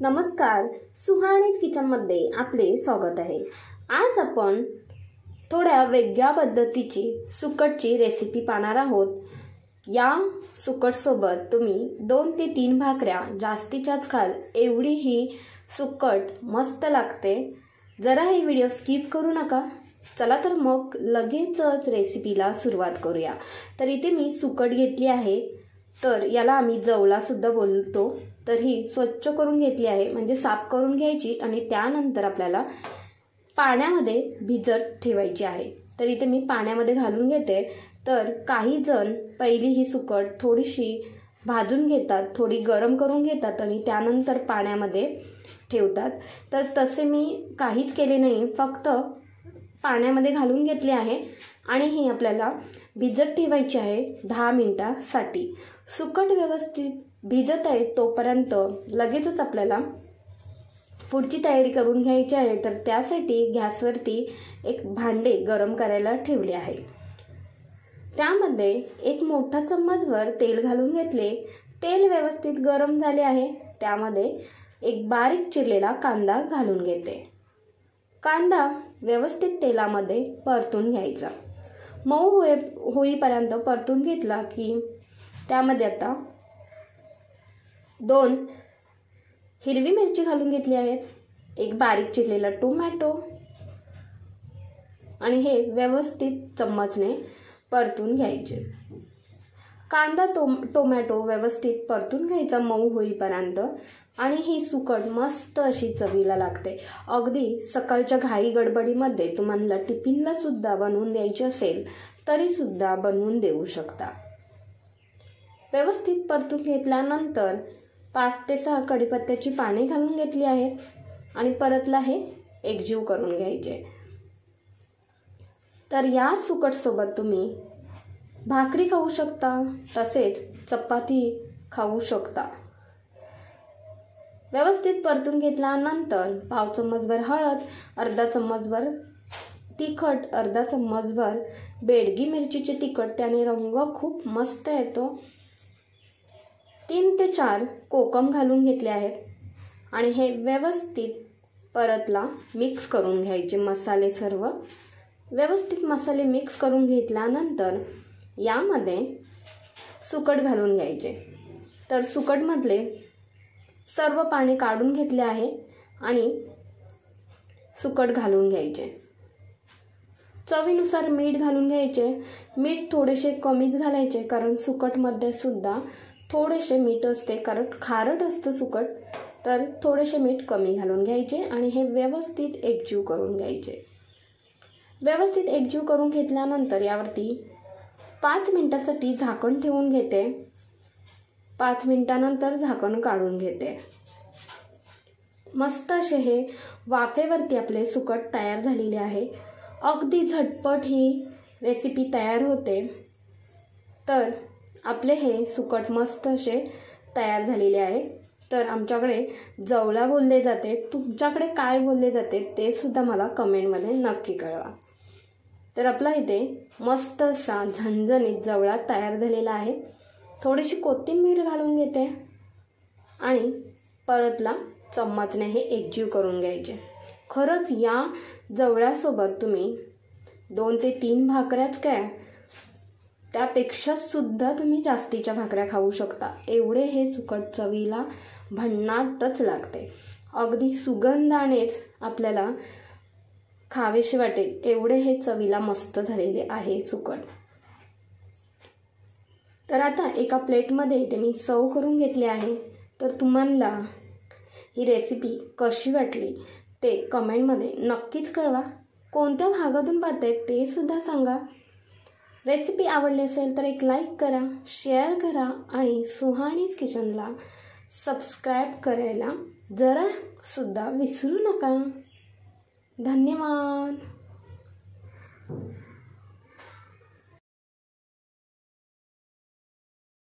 नमस्कार, सुहाणीज किचनमध्ये आपले स्वागत आहे। आज आपण थोड्या वेगळ्या पद्धतीची सुकटची रेसिपी पाहणार आहोत। या सुकट सोबत तुम्ही 2 ते 3 भाकऱ्या जास्तीच्याच खाल एवढी ही सुकट मस्त लागते। जरा हे व्हिडिओ स्किप करू नका। चला तर मग लगेचच रेसिपीला सुरुवात करूया। तर इथे मी सुकट घेतली आहे, तर याला आम्ही जवला सुद्धा बोलतो। तर ही स्वच्छ करून घेतली आहे, म्हणजे साफ करून घ्यायची आणि त्यानंतर आपल्याला पाण्यामध्ये भिजत ठेवायची आहे। तर इथे मी पाण्यामध्ये घालून घेते। तर काही जण पहिली ही सुकट थोडीशी भाजून घेतात, थोडी गरम करून घेतात आणि त्यानंतर पाण्यामध्ये ठेवतात। तर तसे मी काहीच केले नाही, फक्त पाण्यामध्ये घालून घेतले आहे आणि ही आपल्याला भिजत ठेवायची आहे 10 मिनिटांसाठी। सुकट व्यवस्थित भिजत आहे तोपर्यंत लगेचच आपल्याला पुढची तयारी करून घ्यायची आहे। तर त्यासाठी गॅसवरती एक भांडे गरम करायला ठेवले आहे। त्यामध्ये एक मोठा चम्मचभर तेल घालून घेतले। तेल व्यवस्थित गरम झाले आहे, त्यामध्ये एक बारीक चिरलेला कांदा घालून घेते। कांदा व्यवस्थित तेलामध्ये परतून घ्यायचा, मऊ होईपर्यंत परतून घेतला की त्यामध्ये आता 2 हिरवी मिरची घालून घेतली आहे, एक बारीक चिरलेला टोमॅटो आणि हे व्यवस्थित चम्मचने परतून घ्यायचे। कांदा टोमॅटो व्यवस्थित परतून घ्यायचा मऊ होईपर्यंत आणि ही सुकट मस्त अशी चवीला लागते। अगदी सकाळच्या घाई गडबडीमध्ये तुम्हाला टिफिनला सुद्धा बनवून द्यायची असेल तरी सुद्धा बनवून देऊ शकता। व्यवस्थित परतून घेतल्यानंतर 5 ते 6 कढीपत्त्याची पाने घालून घेतली आहेत आणि परतला हे एकजीव करून घ्यायचे। तर या सुकट सोबत तुम्ही भाकरी खाऊ शकता, तसेच चपाती खाऊ शकता। व्यवस्थित परतून घेतल्यानंतर पाव चम्मचभर हळद, अर्धा चम्मचभर तिखट, अर्धा चम्मचभर बेडगी मिरचीचे तिखट, त्याने रंग खूप मस्त येतो। 3 ते 4 कोकम घालून घेतले आहेत आणि हे व्यवस्थित परतला मिक्स करून घ्यायचे। मसाले सर्व व्यवस्थित मसाले मिक्स करून घेतल्यानंतर यामध्ये सुकट घालून घ्यायचे। तर सुकटमधले सर्व पाणी काढून घेतले आहे आणि सुकट घालून घ्यायचे। चवीनुसार मीठ घालून घ्यायचे। मीठ थोडेसे कमीच घालायचे, कारण सुकटमध्ये सुद्धा थोडेसे मीठ असते, कारण खारट असतं सुकट। तर थोडेसे मीठ कमी घालून घ्यायचे आणि हे व्यवस्थित एकजीव करून घ्यायचे। व्यवस्थित एकजीव करून घेतल्यानंतर यावरती 5 मिनिटांसाठी झाकण ठेवून घेते। 5 मिनिटांनंतर झाकण काढून घेते। मस्त असे हे वाफेवरती आपले सुकट तयार झालेले आहे। अगदी झटपट ही रेसिपी तयार होते। तर आपले हे सुकट मस्त असे तयार झालेले आहे। तर आमच्याकडे जवला बोलले जाते, तुमच्याकडे काय बोलले जाते ते सुद्धा मला कमेंटमध्ये नक्की कळवा। तर आपला इथे मस्त असा झणझणीत जवळा तयार झालेला आहे। थोडीशी कोथिंबीर घालून घेते आणि परतला चम्मचने हे एकजीव करून घ्यायचे। खरंच या जवळ्यासोबत तुम्ही 2 ते 3 भाकऱ्याच काय, त्यापेक्षा सुद्धा तुम्ही जास्तीच्या भाकऱ्या खाऊ शकता। एवढे हे सुकट चवीला भन्नाटच लागते। अगदी सुगंधानेच आपल्याला खावेसे वाटेल एवढे हे चवीला मस्त झालेले आहे सुकट। तर आता एका प्लेटमध्ये ते मी सर्व करून घेतले आहे। तर तुम्हाला ही रेसिपी कशी वाटली ते कमेंटमध्ये नक्कीच कळवा। कोणत्या भागातून पाहताय ते सुद्धा सांगा। रेसिपी आवडली असेल तर एक लाईक करा, शेअर करा आणि सुहाणीज किचनला सबस्क्राईब करायला जरा सुद्धा विसरू नका। धन्यवाद।